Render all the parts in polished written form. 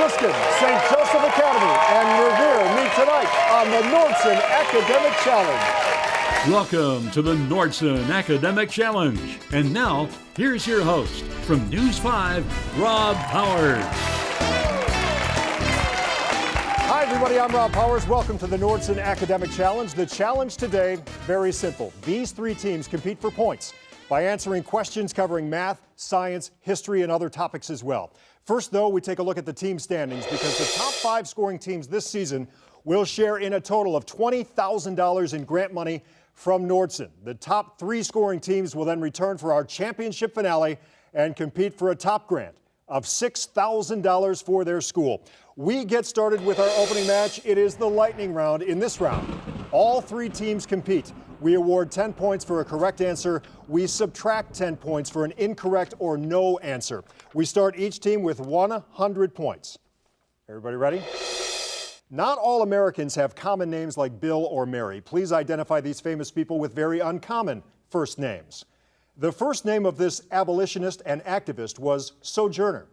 Franciscan, St. Joseph Academy, and Revere meet tonight on the Nordson Academic Challenge. Welcome to the Nordson Academic Challenge. And now, here's your host from News 5, Rob Powers. Hi, everybody. I'm Rob Powers. Welcome to the Nordson Academic Challenge. The challenge today, very simple. These three teams compete for points by answering questions covering math, science, history, and other topics as well. First, though, we take a look at the team standings because the top 5 scoring teams this season will share in a total of $20,000 in grant money from Nordson. The top 3 scoring teams will then return for our championship finale and compete for a top grant of $6,000 for their school. We get started with our opening match. It is the lightning round. In this round, all 3 teams compete. We award 10 points for a correct answer. We subtract 10 points for an incorrect or no answer. We start each team with 100 points. Everybody ready? Not all Americans have common names like Bill or Mary. Please identify these famous people with very uncommon first names. The first name of this abolitionist and activist was Sojourner.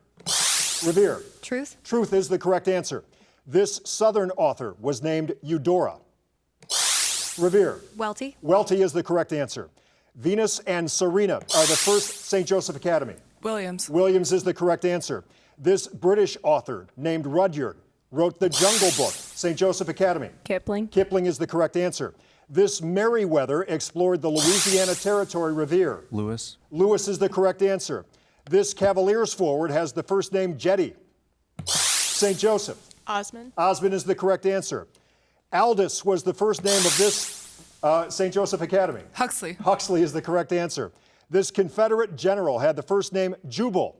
Revere. Truth. Truth is the correct answer. This Southern author was named Eudora. Revere. Welty. Welty is the correct answer. Venus and Serena are the first St. Joseph Academy. Williams. Williams is the correct answer. This British author named Rudyard wrote The Jungle Book, St. Joseph Academy. Kipling. Kipling is the correct answer. This Meriwether explored the Louisiana Territory. Revere. Lewis. Lewis is the correct answer. This Cavaliers forward has the first name Jetty. St. Joseph. Osmond. Osmond is the correct answer. Aldous was the first name of this St. Joseph Academy. Huxley. Huxley is the correct answer. This Confederate general had the first name Jubal.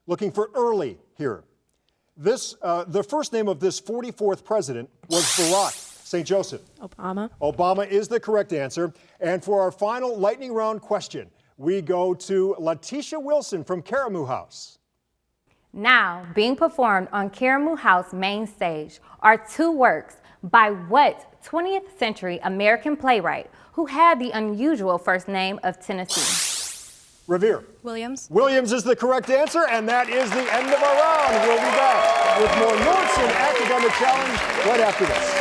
Looking for Early here. The first name of this 44th president was Barack. St. Joseph. Obama. Obama is the correct answer. And for our final lightning round question, we go to Letitia Wilson from Karamu House. Now, being performed on Karamu House main stage are 2 works by what 20th century American playwright who had the unusual first name of Tennessee? Revere. Williams. Williams is the correct answer, and that is the end of our round. We'll be back with more Nordson Academic Challenge right after this.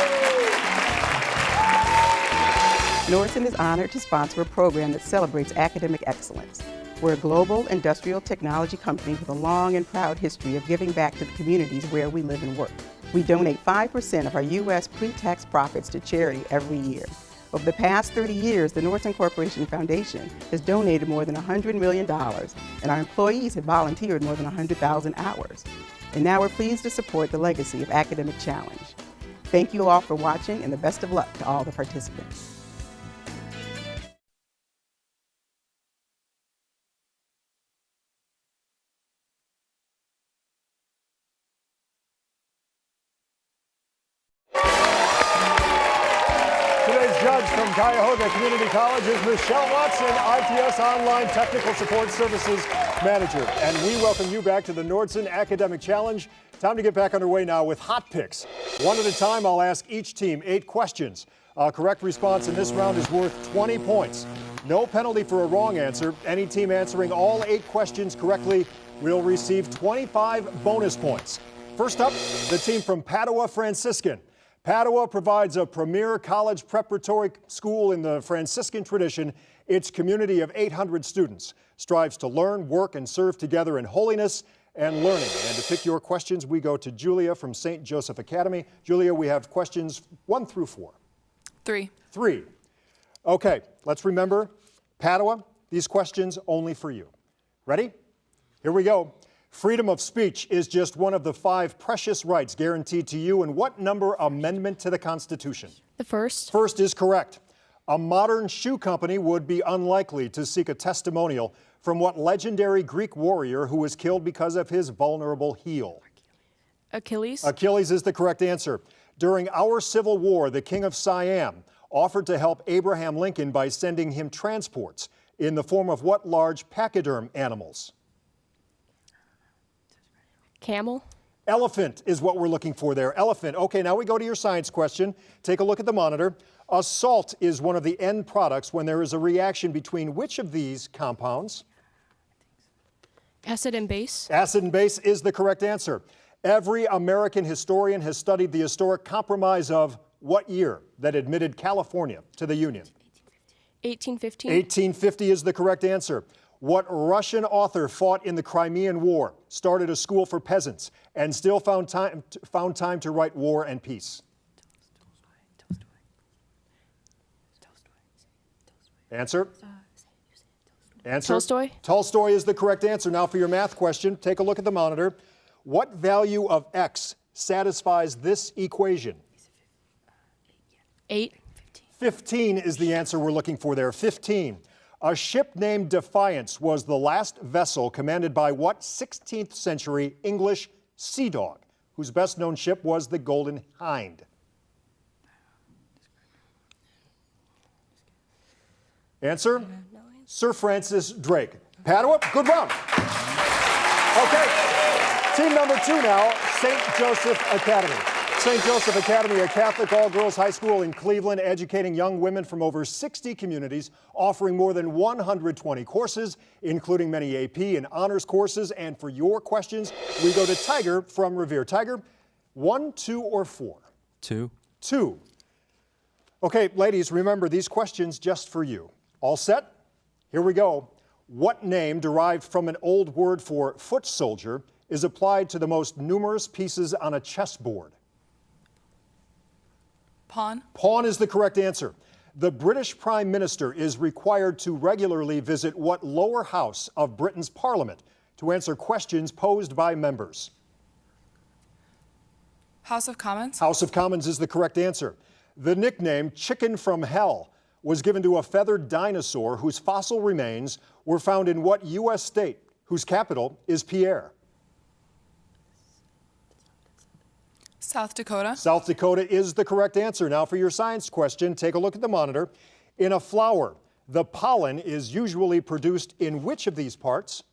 Nordson is honored to sponsor a program that celebrates academic excellence. We're a global industrial technology company with a long and proud history of giving back to the communities where we live and work. We donate 5% of our U.S. pre-tax profits to charity every year. Over the past 30 years, the Nordson Corporation Foundation has donated more than $100 million, and our employees have volunteered more than 100,000 hours. And now we're pleased to support the legacy of Academic Challenge. Thank you all for watching, and the best of luck to all the participants. Judge from Cuyahoga Community College is Michelle Watson, ITS Online Technical Support Services Manager. And we welcome you back to the Nordson Academic Challenge. Time to get back underway now with hot picks. One at a time, I'll ask each team 8 questions. A correct response in this round is worth 20 points. No penalty for a wrong answer. Any team answering all 8 questions correctly will receive 25 bonus points. First up, the team from Padua Franciscan. Padua provides a premier college preparatory school in the Franciscan tradition. Its community of 800 students strives to learn, work, and serve together in holiness and learning. And to pick your questions, we go to Julia from St. Joseph Academy. Julia, we have questions 1 through 4. 3. 3. Okay, let's remember, Padua, these questions only for you. Ready? Here we go. Freedom of speech is just one of the 5 precious rights guaranteed to you in what number amendment to the Constitution? The first. First is correct. A modern shoe company would be unlikely to seek a testimonial from what legendary Greek warrior who was killed because of his vulnerable heel? Achilles. Achilles is the correct answer. During our Civil War, the King of Siam offered to help Abraham Lincoln by sending him transports in the form of what large pachyderm animals? Camel. Elephant is what we're looking for there. Elephant. Okay, now we go to your science question. Take a look at the monitor. A salt is one of the end products when there is a reaction between which of these compounds? Acid and base. Acid and base is the correct answer. Every American historian has studied the historic compromise of what year that admitted California to the Union? 1815. 1850 is the correct answer. What Russian author fought in the Crimean War, started a school for peasants, and still found time to write War and Peace? Answer? Answer? Tolstoy. Tolstoy is the correct answer. Now for your math question, take a look at the monitor. What value of x satisfies this equation? 8. 15 is the answer we're looking for there. 15. A ship named Defiance was the last vessel commanded by what 16th century English sea dog, whose best known ship was the Golden Hind? Answer? Sir Francis Drake. Padua, good round. Okay, team number 2 now, St. Joseph Academy. St. Joseph Academy, a Catholic all-girls high school in Cleveland, educating young women from over 60 communities, offering more than 120 courses, including many AP and honors courses. And for your questions, we go to Tiger from Revere. Tiger, 1, 2, or 4? 2. 2. Okay, ladies, remember these questions just for you. All set? Here we go. What name, derived from an old word for foot soldier, is applied to the most numerous pieces on a chessboard? Pawn. Pawn is the correct answer. The British Prime Minister is required to regularly visit what lower house of Britain's Parliament to answer questions posed by members? House of Commons. House of Commons is the correct answer. The nickname Chicken from Hell was given to a feathered dinosaur whose fossil remains were found in what U.S. state, whose capital is Pierre? South Dakota. South Dakota is the correct answer. Now for your science question, take a look at the monitor. In a flower, the pollen is usually produced in which of these parts?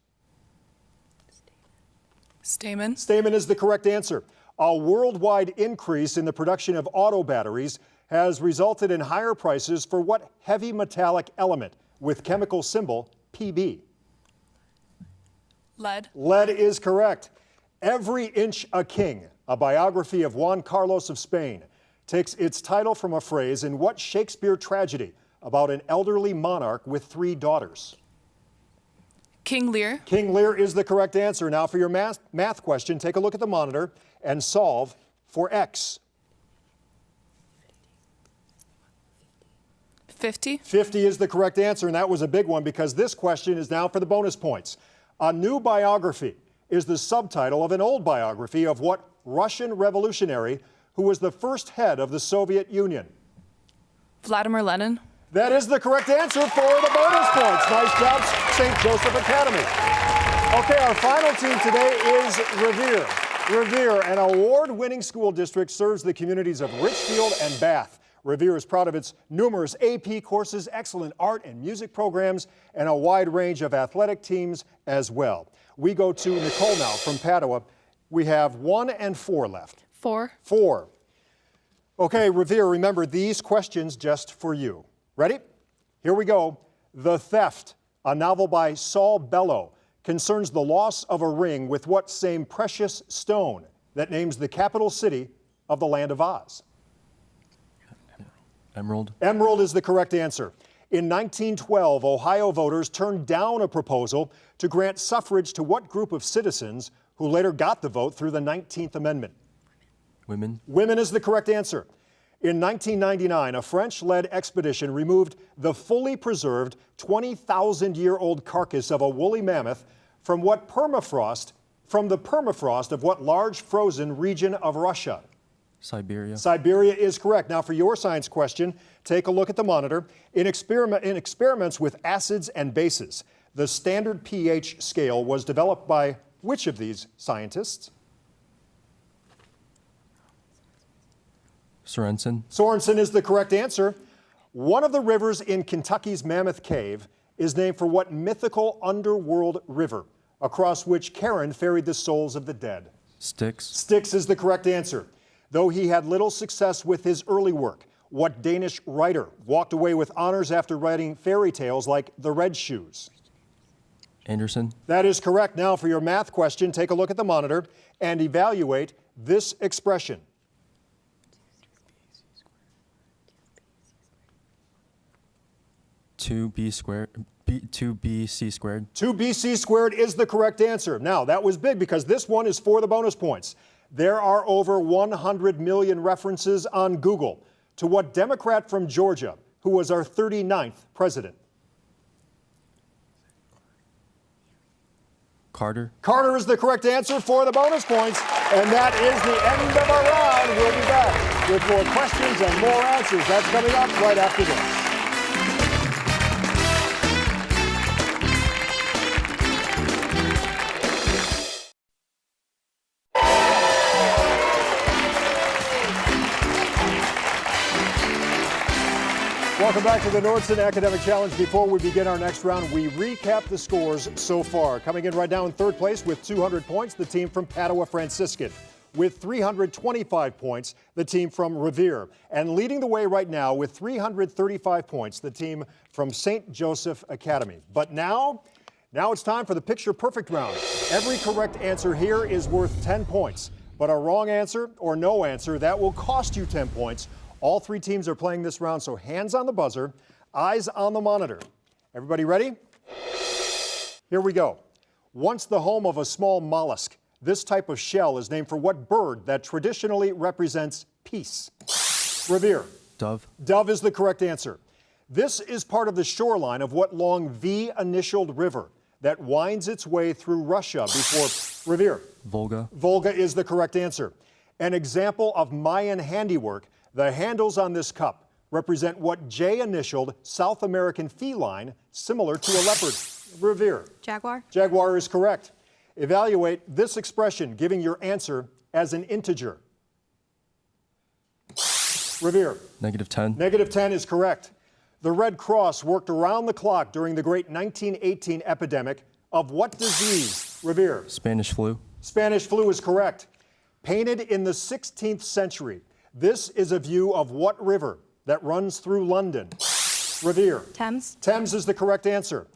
Stamen. Stamen is the correct answer. A worldwide increase in the production of auto batteries has resulted in higher prices for what heavy metallic element with chemical symbol PB? Lead. Lead is correct. Every Inch a King, a biography of Juan Carlos of Spain, takes its title from a phrase in what Shakespeare tragedy about an elderly monarch with 3 daughters? King Lear. King Lear is the correct answer. Now for your math question, take a look at the monitor and solve for X. 50. 50 is the correct answer, and that was a big one because this question is now for the bonus points. A new biography is the subtitle of an old biography of what Russian revolutionary who was the first head of the Soviet Union? Vladimir Lenin. That is the correct answer for the bonus points. Nice job, St. Joseph Academy. Okay, our final team today is Revere. Revere, an award-winning school district, serves the communities of Richfield and Bath. Revere is proud of its numerous AP courses, excellent art and music programs, and a wide range of athletic teams as well. We go to Nicole now from Padua. We have 1 and 4 left. 4. 4. Okay, Revere, remember these questions just for you. Ready? Here we go. The Theft, a novel by Saul Bellow, concerns the loss of a ring with what same precious stone that names the capital city of the Land of Oz? Emerald. Emerald is the correct answer. In 1912, Ohio voters turned down a proposal to grant suffrage to what group of citizens who later got the vote through the 19th Amendment? Women. Women is the correct answer. In 1999, a French-led expedition removed the fully preserved 20,000-year-old carcass of a woolly mammoth from the permafrost of what large frozen region of Russia? Siberia. Siberia is correct. Now for your science question, take a look at the monitor. In experiments with acids and bases, the standard pH scale was developed by which of these scientists? Sorensen. Sorensen is the correct answer. One of the rivers in Kentucky's Mammoth Cave is named for what mythical underworld river across which Charon ferried the souls of the dead? Styx. Styx is the correct answer. Though he had little success with his early work, what Danish writer walked away with honors after writing fairy tales like The Red Shoes? Anderson. That is correct. Now for your math question, take a look at the monitor and evaluate this expression. Two b squared. 2bc squared. 2bc squared is the correct answer. Now, that was big because this one is for the bonus points. There are over 100 million references on Google to what Democrat from Georgia, who was our 39th president? Carter. Carter is the correct answer for the bonus points. And that is the end of our round. We'll be back with more questions and more answers. That's coming up right after this. Welcome back to the Nordson Academic Challenge. Before we begin our next round, we recap the scores so far. Coming in right now in third place with 200 points, the team from Padua Franciscan. With 325 points, the team from Revere. And leading the way right now with 335 points, the team from St. Joseph Academy. But now it's time for the Picture Perfect round. Every correct answer here is worth 10 points. But a wrong answer or no answer, that will cost you 10 points. All three teams are playing this round, so hands on the buzzer, eyes on the monitor. Everybody ready? Here we go. Once the home of a small mollusk, this type of shell is named for what bird that traditionally represents peace? Revere. Dove. Dove is the correct answer. This is part of the shoreline of what long V-initialed river that winds its way through Russia before Revere? Volga. Volga is the correct answer. An example of Mayan handiwork. The handles on this cup represent what J-initialed South American feline similar to a leopard? Revere. Jaguar. Jaguar is correct. Evaluate this expression, giving your answer as an integer. Revere. -10. -10 is correct. The Red Cross worked around the clock during the great 1918 epidemic of what disease? Revere. Spanish flu. Spanish flu is correct. Painted in the 16th century, this is a view of what river that runs through London? Revere. Thames. Thames is the correct answer.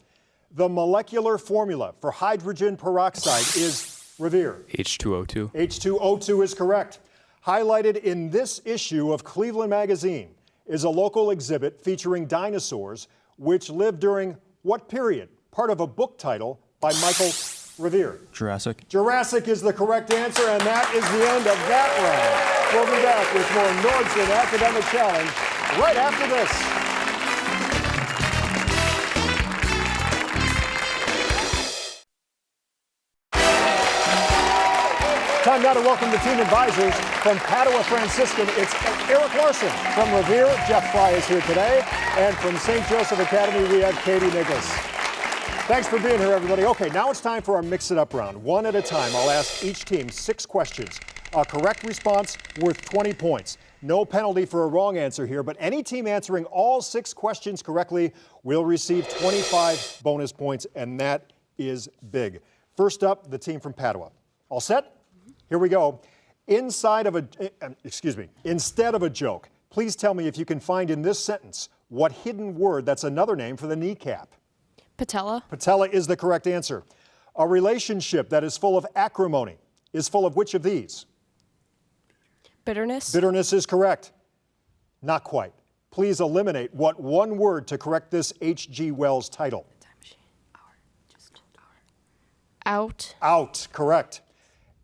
The molecular formula for hydrogen peroxide is Revere. H2O2. H2O2 is correct. Highlighted in this issue of Cleveland Magazine is a local exhibit featuring dinosaurs which lived during what period? Part of a book title by Michael Revere. Jurassic. Jurassic is the correct answer, and that is the end of that round. We'll be back with more Nordson Academic Challenge right after this. Time now to welcome the team advisors from Padua Franciscan. It's Eric Larson from Revere. Jeff Fry is here today. And from St. Joseph Academy, we have Katie Nicholas. Thanks for being here, everybody. Okay, now it's time for our Mix It Up round. One at a time, I'll ask each team 6 questions. A correct response worth 20 points. No penalty for a wrong answer here, but any team answering all 6 questions correctly will receive 25 bonus points, and that is big. First up, the team from Padua. All set? Here we go. Instead of a joke, please tell me if you can find in this sentence what hidden word that's another name for the kneecap. Patella. Patella is the correct answer. A relationship that is full of acrimony is full of which of these? Bitterness. Bitterness is correct. Not quite. Please eliminate what one word to correct this H.G. Wells title? Out. Out, correct.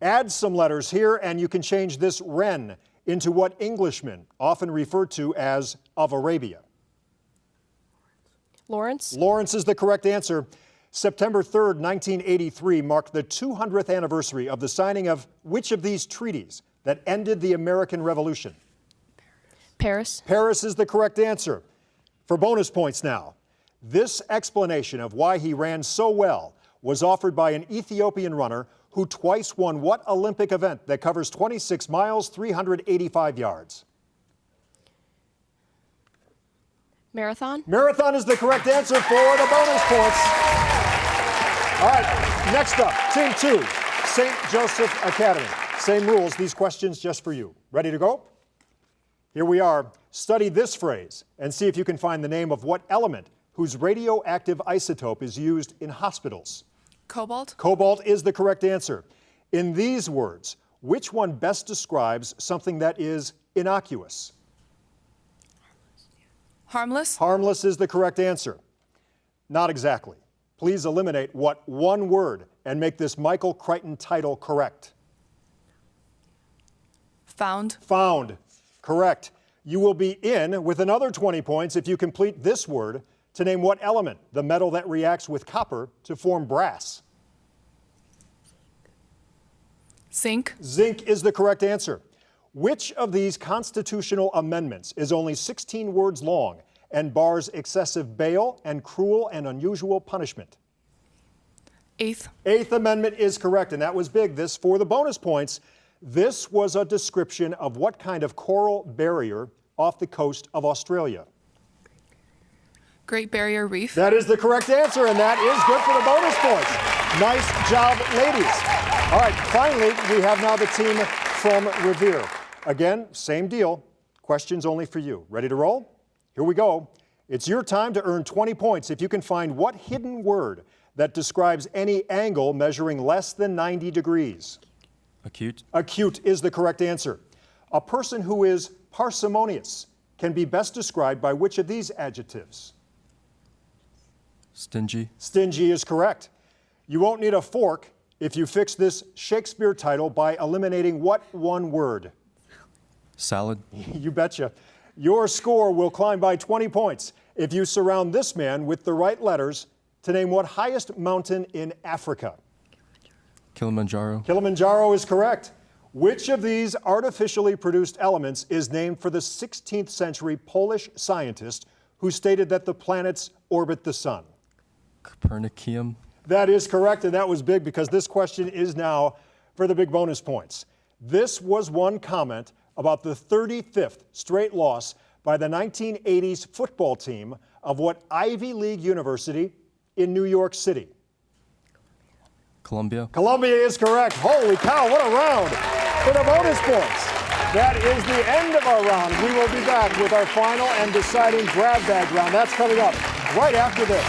Add some letters here and you can change this Wren into what Englishmen often referred to as of Arabia? Lawrence. Lawrence is the correct answer. September 3rd, 1983 marked the 200th anniversary of the signing of which of these treaties that ended the American Revolution? Paris. Paris is the correct answer. For bonus points now, this explanation of why he ran so well was offered by an Ethiopian runner who twice won what Olympic event that covers 26 miles, 385 yards? Marathon. Marathon is the correct answer for the bonus points. All right, next up, Team 2, St. Joseph Academy. Same rules, these questions just for you. Ready to go? Here we are. Study this phrase and see if you can find the name of what element whose radioactive isotope is used in hospitals. Cobalt. Cobalt is the correct answer. In these words, which one best describes something that is innocuous? Harmless. Harmless is the correct answer. Not exactly. Please eliminate what one word and make this Michael Crichton title correct. Found. Found. Correct. You will be in with another 20 points if you complete this word to name what element, the metal that reacts with copper to form brass. Zinc. Zinc is the correct answer. Which of these constitutional amendments is only 16 words long and bars excessive bail and cruel and unusual punishment? Eighth. Eighth Amendment is correct, and that was big. This, for the bonus points, this was a description of what kind of coral barrier off the coast of Australia? Great Barrier Reef. That is the correct answer, and that is good for the bonus points. Nice job, ladies. All right, finally, we have now the team from Revere. Again, same deal. Questions only for you. Ready to roll? Here we go. It's your time to earn 20 points if you can find what hidden word that describes any angle measuring less than 90 degrees. Acute. Acute is the correct answer. A person who is parsimonious can be best described by which of these adjectives? Stingy. Stingy is correct. You won't need a fork if you fix this Shakespeare title by eliminating what one word? Salad. You betcha. Your score will climb by 20 points if you surround this man with the right letters to name what highest mountain in Africa? Kilimanjaro. Kilimanjaro is correct. Which of these artificially produced elements is named for the 16th century Polish scientist who stated that the planets orbit the sun? Copernicum. That is correct, and that was big because this question is now for the big bonus points. This was one comment about the 35th straight loss by the 1980s football team of what Ivy League university in New York City? Columbia. Columbia is correct. Holy cow, what a round for the bonus points. That is the end of our round. We will be back with our final and deciding grab bag round. That's coming up right after this.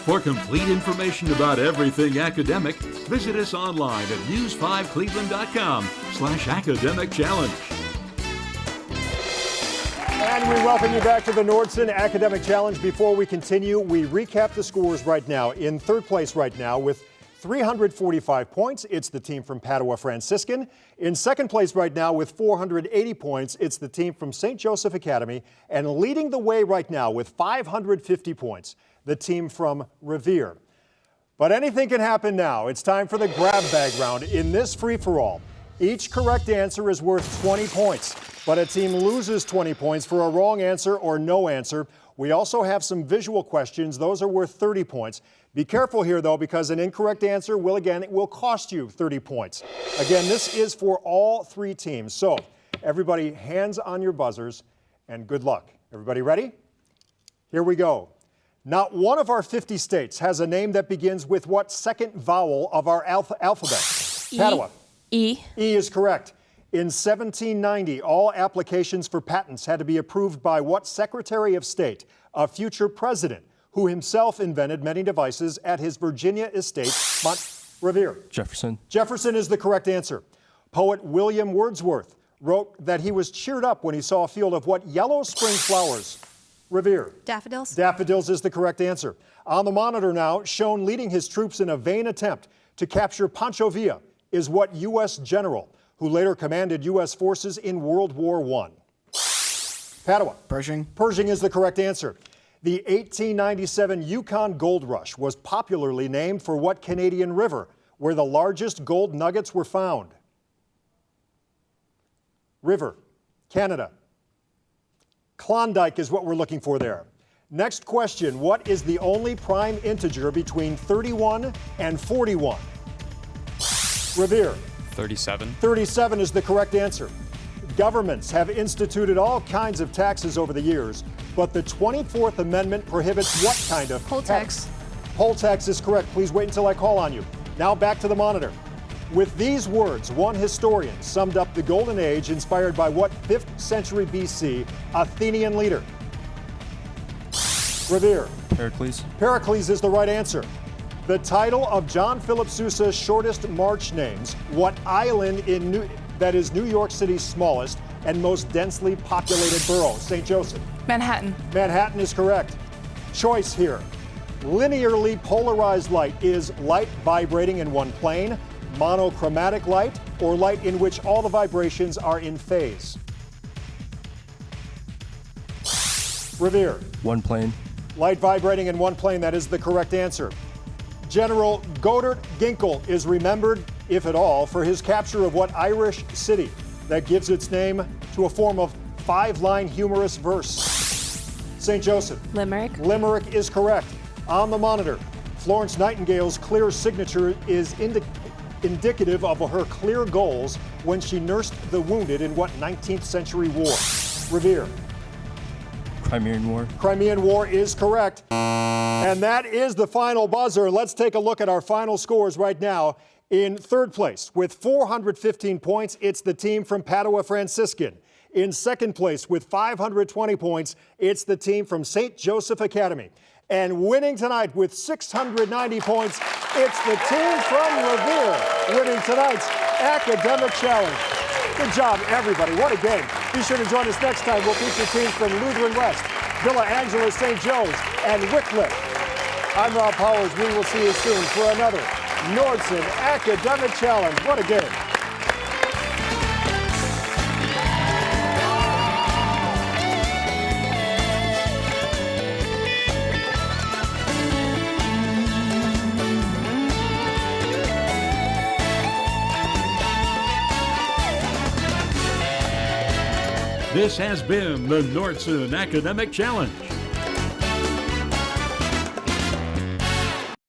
For complete information about everything academic, visit us online at news5cleveland.com/academic challenge. And we welcome you back to the Nordson Academic Challenge. Before we continue, we recap the scores right now. In third place right now with 345 points, it's the team from Padua Franciscan. In second place right now with 480 points, it's the team from St. Joseph Academy. And leading the way right now with 550 points, the team from Revere. But anything can happen now. It's time for the grab bag round. In this free-for-all, each correct answer is worth 20 points, but a team loses 20 points for a wrong answer or no answer. We also have some visual questions. Those are worth 30 points. Be careful here, though, because an incorrect answer will cost you 30 points. Again, this is for all three teams. So, everybody, hands on your buzzers, and good luck. Everybody ready? Here we go. Not one of our 50 states has a name that begins with what second vowel of our alphabet? Padua. E. E is correct. In 1790, all applications for patents had to be approved by what Secretary of State? A future president who himself invented many devices at his Virginia estate, Revere. Jefferson. Jefferson is the correct answer. Poet William Wordsworth wrote that he was cheered up when he saw a field of what yellow spring flowers? Revere. Daffodils. Daffodils is the correct answer. On the monitor now, shown leading his troops in a vain attempt to capture Pancho Villa is what U.S. general who later commanded U.S. forces in World War I? Padua. Pershing. Pershing is the correct answer. The 1897 Yukon Gold Rush was popularly named for what Canadian river where the largest gold nuggets were found? River. Canada. Klondike is what we're looking for there. Next question, what is the only prime integer between 31 and 41? Revere. 37. 37 is the correct answer. Governments have instituted all kinds of taxes over the years, but the 24th Amendment prohibits what kind of Poll tax. Poll tax is correct. Please wait until I call on you. Now back to the monitor. With these words, one historian summed up the Golden Age inspired by what 5th century BC Athenian leader? Revere. Pericles. Pericles is the right answer. The title of John Philip Sousa's shortest march names, what island that is New York City's smallest and most densely populated borough? St. Joseph. Manhattan. Manhattan is correct. Choice here. Linearly polarized light is light vibrating in one plane, monochromatic light, or light in which all the vibrations are in phase? Revere. One plane. Light vibrating in one plane, that is the correct answer. General Godard Ginkle is remembered, if at all, for his capture of what Irish city that gives its name to a form of 5-line humorous verse? St. Joseph. Limerick. Limerick is correct. On the monitor, Florence Nightingale's clear signature is indicative of her clear goals when she nursed the wounded in what 19th century war? Revere. Crimean War. Crimean War is correct. And that is the final buzzer. Let's take a look at our final scores right now. In third place with 415 points, it's the team from Padua Franciscan. In second place with 520 points, it's the team from St. Joseph Academy. And winning tonight with 690 points, it's the team from Revere winning tonight's Academic Challenge. Good job, everybody. What a game. Be sure to join us next time. We'll feature teams from Lutheran West, Villa Angela St. Joe's, and Wycliffe. I'm Rob Powers. We will see you soon for another Nordson Academic Challenge. What a game. This has been the Nordson Academic Challenge.